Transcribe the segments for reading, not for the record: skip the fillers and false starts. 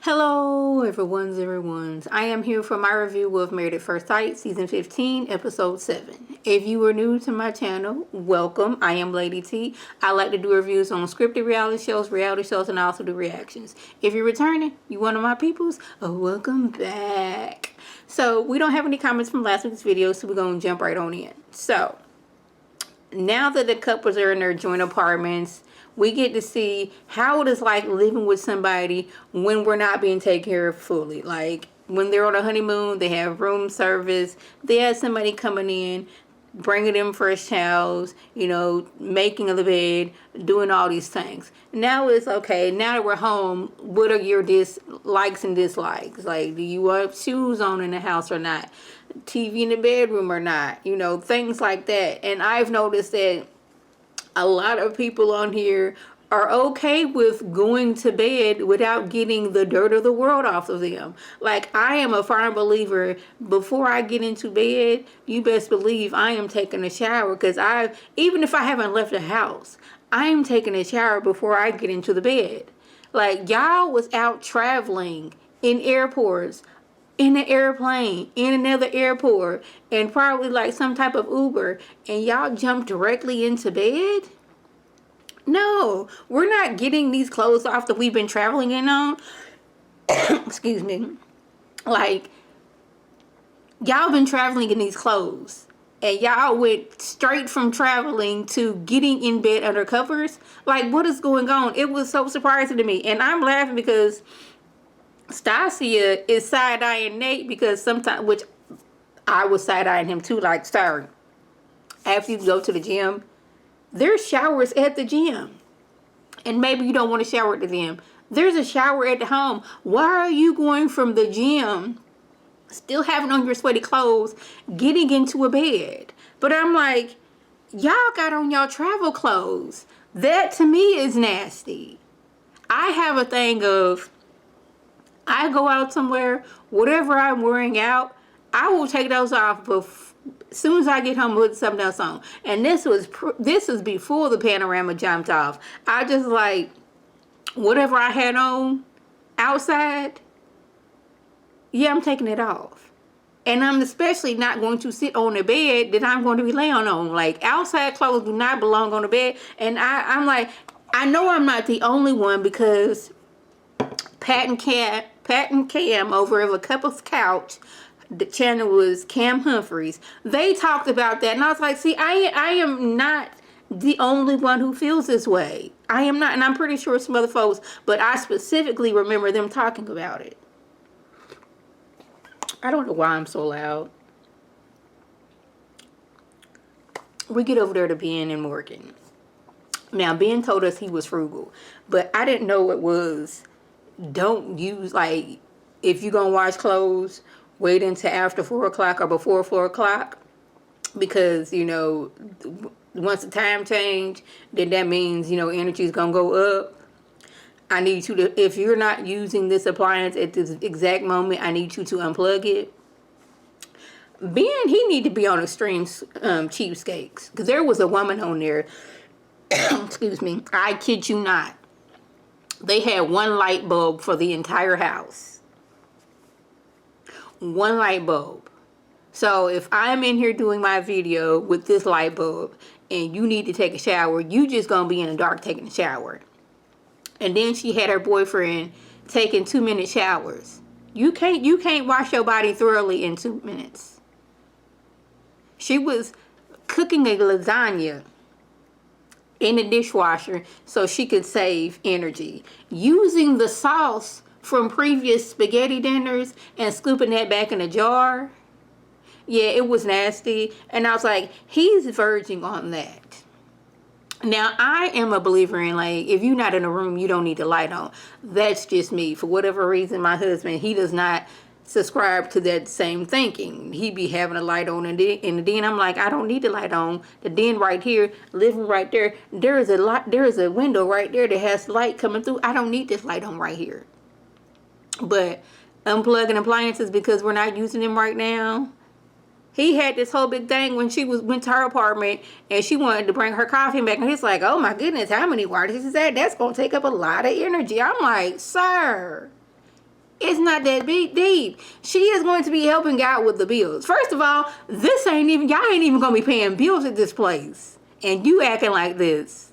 Hello, everyone's. I am here for my review of Married at First Sight, Season 15, Episode 7. If you are new to my channel, welcome. I am Lady T. I like to do reviews on scripted reality shows, and I also do reactions. If you're returning, you one of my peoples, welcome back. So, we don't have any comments from last week's video, so we're going to jump right on in. So, now that the couples are in their joint apartments, we get to see how it is like living with somebody when we're not being taken care of fully. Like when they're on a honeymoon, they have room service, they have somebody coming in, bringing them fresh towels, making the bed, doing all these things. Now it's okay, now that we're home, what are your likes and dislikes? Like, do you want shoes on in the house or not? TV in the bedroom or not? Things like that. And I've noticed that a lot of people on here are okay with going to bed without getting the dirt of the world off of them. Like, I am a firm believer, before I get into bed, you best believe I am taking a shower, because even if I haven't left the house, I am taking a shower before I get into the bed. Like, y'all was out traveling in airports, in an airplane, in another airport, and probably like some type of Uber, and y'all jumped directly into bed? No, we're not getting these clothes off that we've been traveling in on. Excuse me. Like, y'all been traveling in these clothes, and y'all went straight from traveling to getting in bed under covers. Like, what is going on? It was so surprising to me, and I'm laughing because Stasia is side-eyeing Nate, because sometimes, which I was side-eyeing him too, like, sorry, after you go to the gym, there's showers at the gym. And maybe you don't want to shower at the gym. There's a shower at the home. Why are you going from the gym, still having on your sweaty clothes, getting into a bed? But I'm like, y'all got on y'all travel clothes. That to me is nasty. I have a thing of, I go out somewhere, whatever I'm wearing out, I will take those off as soon as I get home, put something else on. And this was before the panorama jumped off. I just, like, whatever I had on outside, yeah, I'm taking it off. And I'm especially not going to sit on the bed that I'm going to be laying on. Like, outside clothes do not belong on the bed. And I'm like, I know I'm not the only one, because Pat and Cam over of a couple's couch, the channel was Cam Humphreys, they talked about that, and I was like, see, I am not the only one who feels this way. I am not, and I'm pretty sure some other folks, but I specifically remember them talking about it. I don't know why I'm so loud. We get over there to Ben and Morgan. Now, Ben told us he was frugal, but I didn't know it was, don't use, like, if you're gonna wash clothes, wait until after 4 o'clock or before 4 o'clock, because once the time change, then that means energy is gonna go up. I need you to, if you're not using this appliance at this exact moment, I need you to unplug it. Ben, he need to be on extreme cheapskates, because there was a woman on there excuse me, I kid you not, they had one light bulb for the entire house. One light bulb. So if I'm in here doing my video with this light bulb and you need to take a shower, you just gonna be in the dark taking a shower. And then she had her boyfriend taking 2-minute showers. You can't wash your body thoroughly in 2 minutes. She was cooking a lasagna in the dishwasher so she could save energy, using the sauce from previous spaghetti dinners and scooping that back in a jar. Yeah, it was nasty. And I was like, he's verging on that. Now, I am a believer in, like, if you're not in a room, you don't need the light on. That's just me. For whatever reason, my husband, he does not subscribe to that same thinking. He be having a light on in the den. I'm like, I don't need the light on. The den right here, living right there. There is a window right there that has light coming through. I don't need this light on right here. But unplugging appliances because we're not using them right now. He had this whole big thing when she went to her apartment and she wanted to bring her coffee back, and he's like, oh my goodness, how many waters is that? That's gonna take up a lot of energy. I'm like, sir, It's not that big deep. She is going to be helping out with the bills. First of all, y'all ain't even gonna be paying bills at this place. And you acting like this.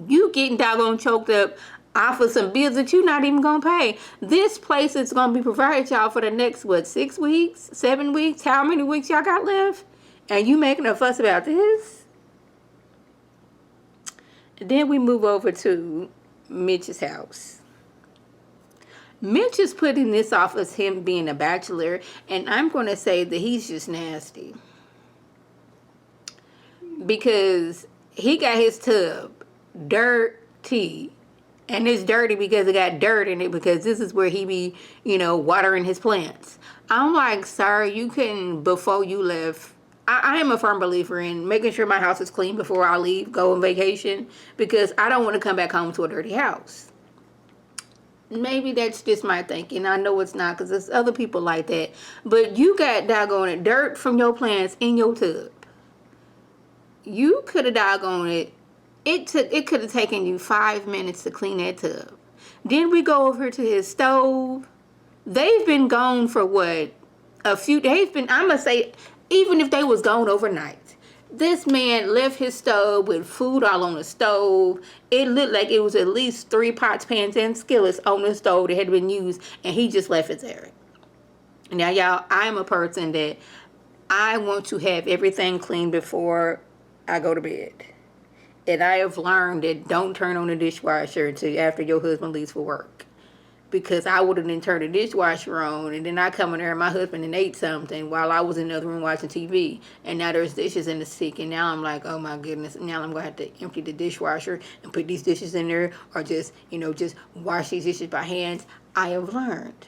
You getting doggone choked up off of some bills that you're not even gonna pay. This place is gonna be provided y'all for the next, 6 weeks, 7 weeks, how many weeks y'all got left? And you making a fuss about this? Then we move over to Mitch's house. Mitch is putting this off as him being a bachelor, and I'm going to say that he's just nasty. Because he got his tub dirty. And it's dirty because it got dirt in it, because this is where he be, watering his plants. I'm like, sir, you couldn't, before you left. I am a firm believer in making sure my house is clean before I leave, go on vacation, because I don't want to come back home to a dirty house. Maybe that's just my thinking. I know it's not, because there's other people like that. But you got doggone dirt from your plants in your tub. You could have doggone it. It could have taken you 5 minutes to clean that tub. Then we go over to his stove. They've been gone for what? I'm going to say, even if they was gone overnight, this man left his stove with food all on the stove. It looked like it was at least 3 pots, pans, and skillets on the stove that had been used, and he just left it there. Now, y'all, I'm a person that I want to have everything clean before I go to bed. And I have learned that don't turn on the dishwasher until after your husband leaves for work. Because I would have then turned the dishwasher on, and then I come in there and my husband and ate something while I was in the other room watching TV. And now there's dishes in the sink, and now I'm like, oh my goodness, now I'm going to have to empty the dishwasher and put these dishes in there, or just wash these dishes by hands. I have learned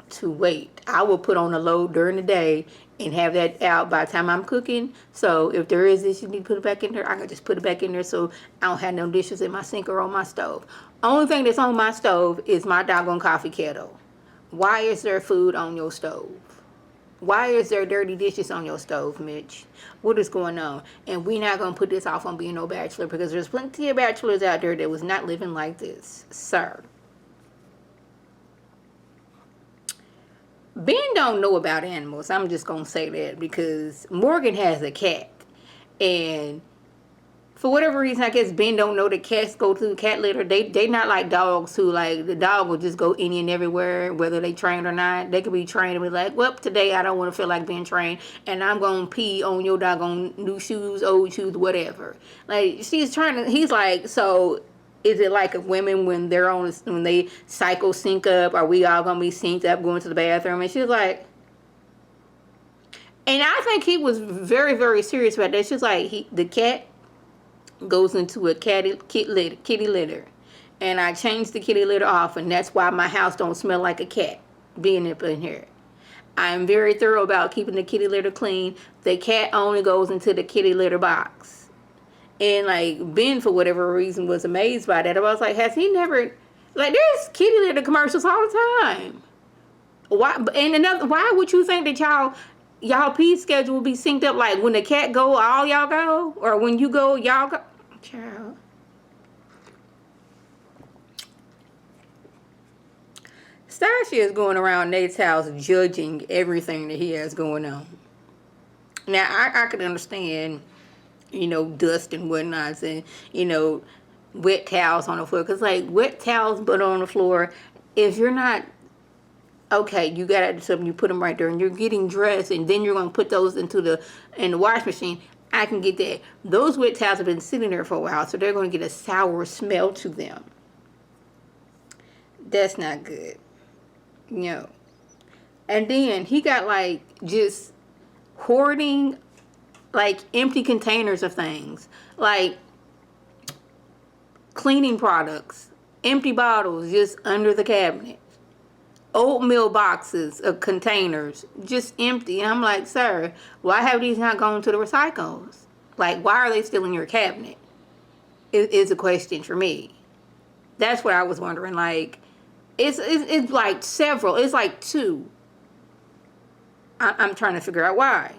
to wait. I will put on a load during the day and have that out by the time I'm cooking. So if there is this, you need to put it back in there, I can just put it back in there so I don't have no dishes in my sink or on my stove. Only thing that's on my stove is my doggone coffee kettle. Why is there food on your stove? Why is there dirty dishes on your stove, Mitch? What is going on? And we're not going to put this off on being no bachelor, because there's plenty of bachelors out there that was not living like this, sir. Ben don't know about animals. I'm just going to say that, because Morgan has a cat. And for whatever reason, I guess Ben don't know that cats go through cat litter. They not like dogs who, like, the dog will just go any and everywhere, whether they trained or not. They could be trained and be like, well, today I don't want to feel like being trained, and I'm going to pee on your doggone new shoes, old shoes, whatever. Like, he's like, so is it like women when they cycle sync up, are we all going to be synced up going to the bathroom? And she's like, and I think he was very, very serious about that. She's like, the cat goes into a kitty litter, and I changed the kitty litter off, and that's why my house don't smell like a cat being up in here. I'm very thorough about keeping the kitty litter clean. The cat only goes into the kitty litter box. And like Ben, for whatever reason, was amazed by that. I was like, has he never, like, there's kitty litter commercials all the time. Why would you think that y'all pee schedule will be synced up? Like, when the cat go, all y'all go? Or when you go, y'all go? Child. Stasha is going around Nate's house judging everything that he has going on. Now, I could understand, dust and whatnot, and, wet towels on the floor. Because, like, wet towels but on the floor, if you're not, okay, you got to something, you put them right there, and you're getting dressed, and then you're going to put those in the wash machine. I can get that. Those wet towels have been sitting there for a while, so they're going to get a sour smell to them. That's not good. No. And then he got, like, just hoarding, like, empty containers of things. Like, cleaning products. Empty bottles just under the cabinet. Oatmeal boxes of containers just empty. And I'm like, sir, why have these not gone to the recycles? Like, why are they still in your cabinet? Is a question for me. That's what I was wondering. Like, it's like several. It's like 2. I'm trying to figure out why.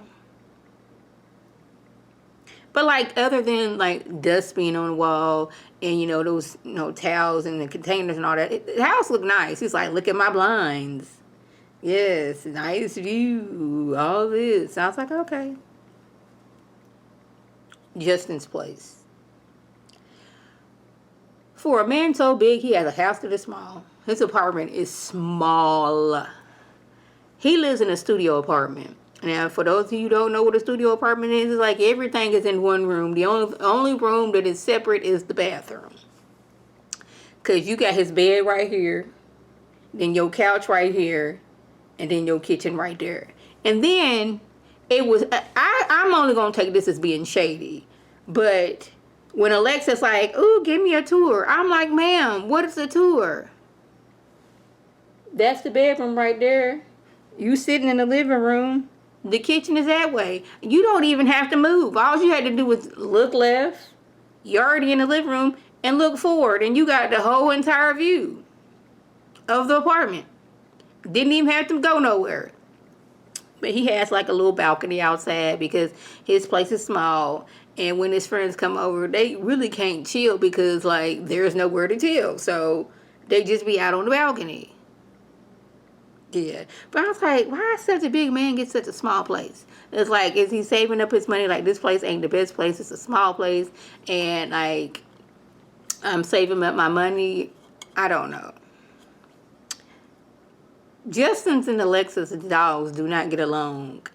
But like other than like dust being on the wall and those towels and the containers and all that, the house looked nice. He's like, look at my blinds. Yes, nice view. All this. I was like, okay. Justin's place. For a man so big, he has a house that is small. His apartment is small. He lives in a studio apartment. Now, for those of you who don't know what a studio apartment is, it's like everything is in one room. The only room that is separate is the bathroom. Because you got his bed right here, then your couch right here, and then your kitchen right there. And then it was, I'm only going to take this as being shady. But when Alexis like, ooh, give me a tour. I'm like, ma'am, what is a tour? That's the bedroom right there. You sitting in the living room. The kitchen is that way. You don't even have to move. All you had to do was look left. You're already in the living room. And look forward. And you got the whole entire view of the apartment. Didn't even have to go nowhere. But he has like a little balcony outside because his place is small. And when his friends come over, they really can't chill because like there's nowhere to chill. So they just be out on the balcony. Yeah. But I was like, why is such a big man get such a small place? It's like, is he saving up his money? Like, this place ain't the best place. It's a small place. And like, I'm saving up my money. I don't know. Justin's and Alexis' dogs do not get along.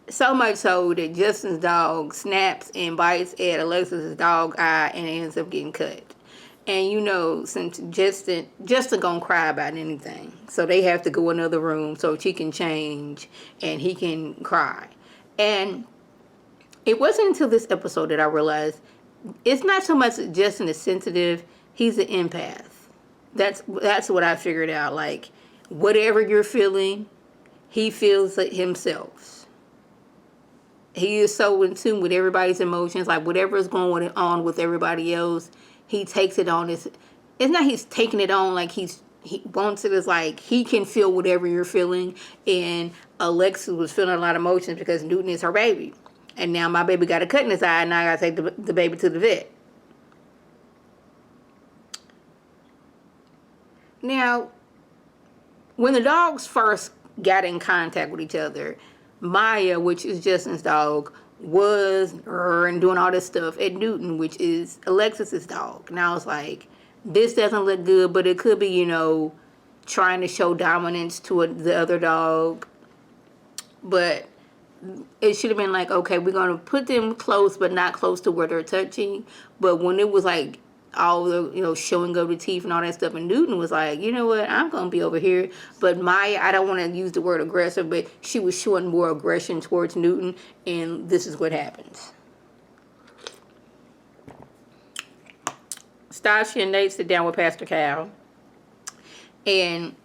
So much so that Justin's dog snaps and bites at Alexis' dog eye and ends up getting cut. And since Justin gonna cry about anything, so they have to go another room so she can change and he can cry. And it wasn't until this episode that I realized it's not so much that Justin is sensitive; he's an empath. That's what I figured out. Like, whatever you're feeling, he feels it himself. He is so in tune with everybody's emotions. Like, whatever is going on with everybody else, he takes it on. It's not he's taking it on like he wants it. It's like he can feel whatever you're feeling. And Alexis was feeling a lot of emotions because Newton is her baby. And now my baby got a cut in his eye and now I got to take the baby to the vet. Now, when the dogs first got in contact with each other, Maya, which is Justin's dog, was and doing all this stuff at Newton, which is Alexis's dog. And I was like, this doesn't look good, but it could be, trying to show dominance to the other dog. But it should have been like, okay, we're going to put them close, but not close to where they're touching. But when it was like all the, showing of the teeth and all that stuff, and Newton was like, you know what, I'm going to be over here. But Maya, I don't want to use the word aggressive, but she was showing more aggression towards Newton, and this is what happens. Stasha and Nate sit down with Pastor Cal, and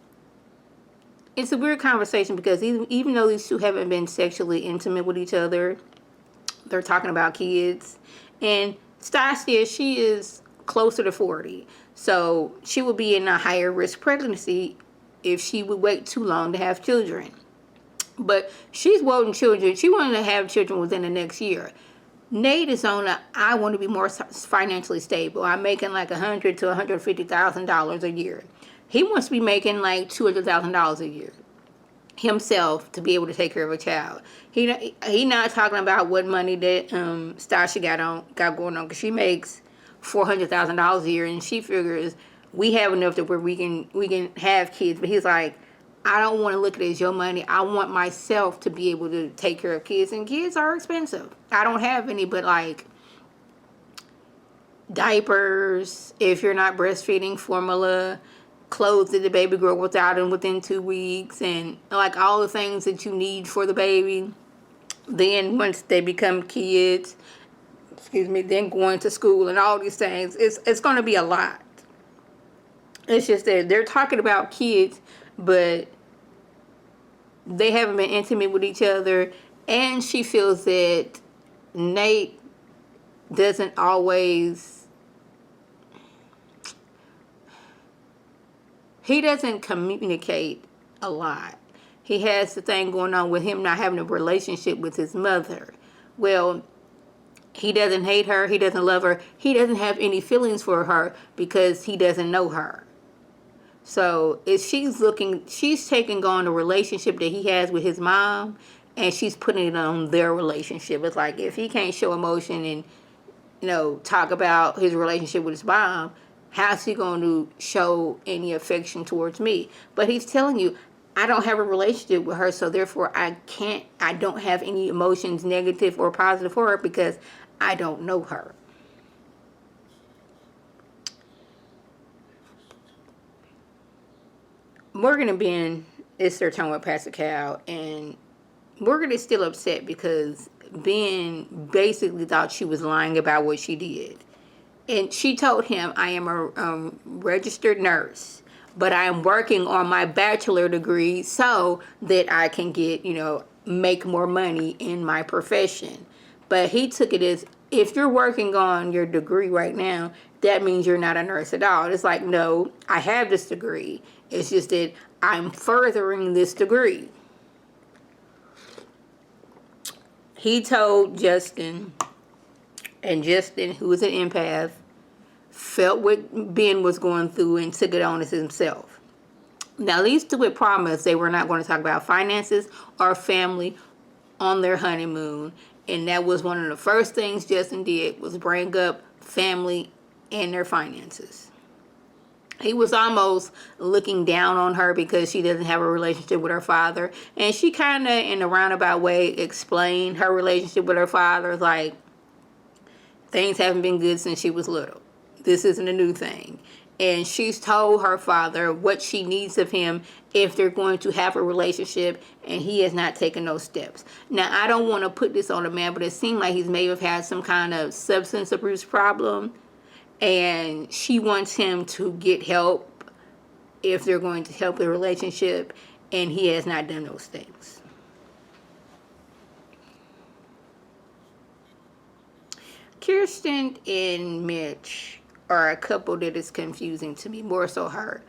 it's a weird conversation because even though these two haven't been sexually intimate with each other, they're talking about kids. And Stasha, she is closer to 40. So she would be in a higher risk pregnancy if she would wait too long to have children. But she's wanting children. She wanted to have children within the next year. Nate is on I want to be more financially stable. I'm making like $100,000 to $150,000 a year. He wants to be making like $200,000 a year himself to be able to take care of a child. He not talking about what money that Stasha got going on, because she makes $400,000 a year, and she figures we have enough to where we can have kids. But he's like, I don't want to look at it as your money. I want myself to be able to take care of kids, and kids are expensive. I don't have any, but like diapers, if you're not breastfeeding, formula, clothes that the baby girl without and within 2 weeks, and like all the things that you need for the baby. Then once they become kids, then going to school and all these things, it's going to be a lot. It's just that they're talking about kids, but they haven't been intimate with each other, and she feels that Nate doesn't always, he doesn't communicate a lot. He has the thing going on with him not having a relationship with his mother. Well, He doesn't hate her. He doesn't love her. He doesn't have any feelings for her because he doesn't know her. So if she's taking on the relationship that he has with his mom, and she's putting it on their relationship. It's like, if he can't show emotion and, talk about his relationship with his mom, how's he going to show any affection towards me? But he's telling you, I don't have a relationship with her, so therefore I don't have any emotions, negative or positive, for her because I don't know her. Morgan and Ben, it's their time with Pastor Cal, and Morgan is still upset because Ben basically thought she was lying about what she did. And she told him, I am a registered nurse, but I am working on my bachelor degree so that I can get, make more money in my profession. But he took it as, if you're working on your degree right now, that means you're not a nurse at all. It's like, no, I have this degree. It's just that I'm furthering this degree. He told Justin, and Justin, who was an empath, felt what Ben was going through and took it on as himself. Now, these two had promised they were not going to talk about finances or family on their honeymoon. And that was one of the first things Justin did, was bring up family and their finances. He was almost looking down on her because she doesn't have a relationship with her father. And she kind of, in a roundabout way, explained her relationship with her father. Like, things haven't been good since she was little. This isn't a new thing. And she's told her father what she needs of him if they're going to have a relationship, and he has not taken those steps. Now, I don't want to put this on a man, but it seemed like he's may have had some kind of substance abuse problem, and she wants him to get help if they're going to help the relationship, and he has not done those things. Kirsten and Mitch are a couple that is confusing to me, more so her,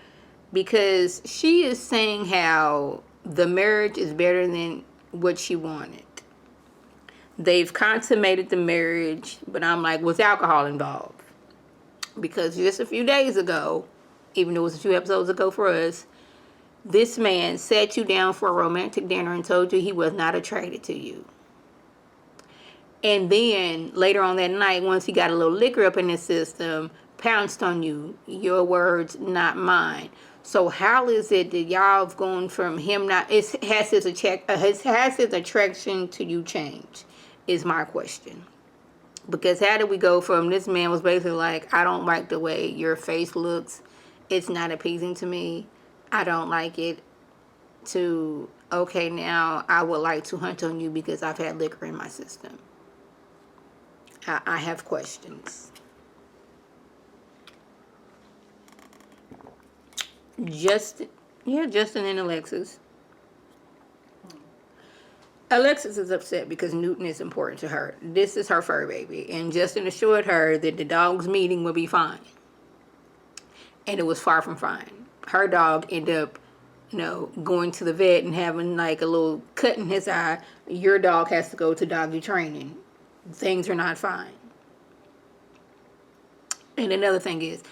because she is saying how the marriage is better than what she wanted. They've consummated the marriage, but I'm like, was alcohol involved? Because just a few days ago, even though it was a few episodes ago for us, this man sat you down for a romantic dinner and told you he was not attracted to you. And then later on that night, once he got a little liquor up in his system, pounced on you. Your words, not mine. So how is it that y'all have gone from him not, has his attraction to you changed, is my question. Because how did we go from this man was basically like, I don't like the way your face looks, it's not appeasing to me, I don't like it, to, okay, now I would like to hunt on you because I've had liquor in my system. I have questions. Justin and Alexis. Alexis is upset because Newton is important to her. This is her fur baby. And Justin assured her that the dog's meeting would be fine. And it was far from fine. Her dog ended up, going to the vet and having like a little cut in his eye. Your dog has to go to doggy training. Things are not fine. And another thing is,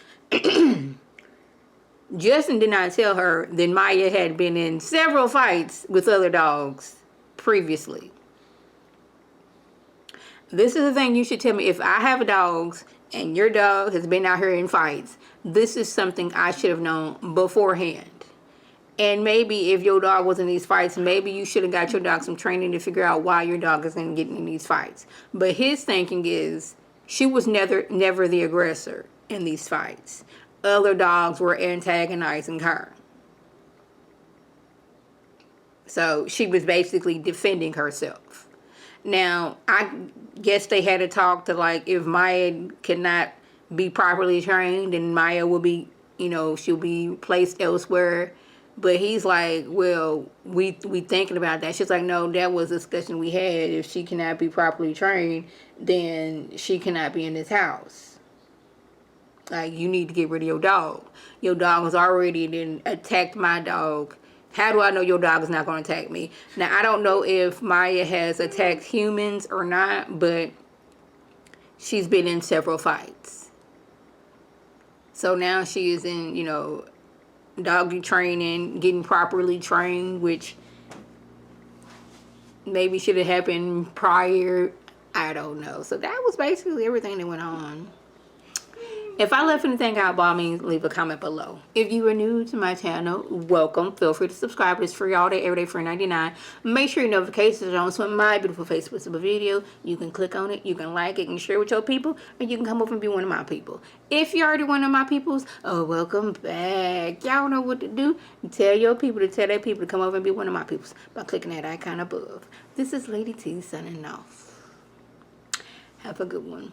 Justin did not tell her that Maya had been in several fights with other dogs previously. This is the thing you should tell me. If I have dogs and your dog has been out here in fights, this is something I should have known beforehand. And maybe if your dog was in these fights, maybe you should have got your dog some training to figure out why your dog is going to get in these fights. But his thinking is she was never the aggressor in these fights. Other dogs were antagonizing her. So she was basically defending herself. Now, I guess they had to talk to, like, if Maya cannot be properly trained, then Maya will be, she'll be placed elsewhere. But he's like, well, we thinking about that. She's like, no, that was a discussion we had. If she cannot be properly trained, then she cannot be in this house. Like, you need to get rid of your dog. Your dog has already then attacked my dog. How do I know your dog is not going to attack me? Now, I don't know if Maya has attacked humans or not, but she's been in several fights. So now she is in, doggy training, getting properly trained, which maybe should have happened prior. I don't know. So that was basically everything that went on. If I left anything out, by all means, leave a comment below. If you are new to my channel, welcome. Feel free to subscribe. It's free all day, every day, free 99. Make sure your notifications are on so when my beautiful face puts up a video, you can click on it, you can like it, and share with your people, and you can come over and be one of my people. If you're already one of my peoples, oh, welcome back. Y'all know what to do. Tell your people to tell their people to come over and be one of my peoples by clicking that icon above. This is Lady T signing off. Have a good one.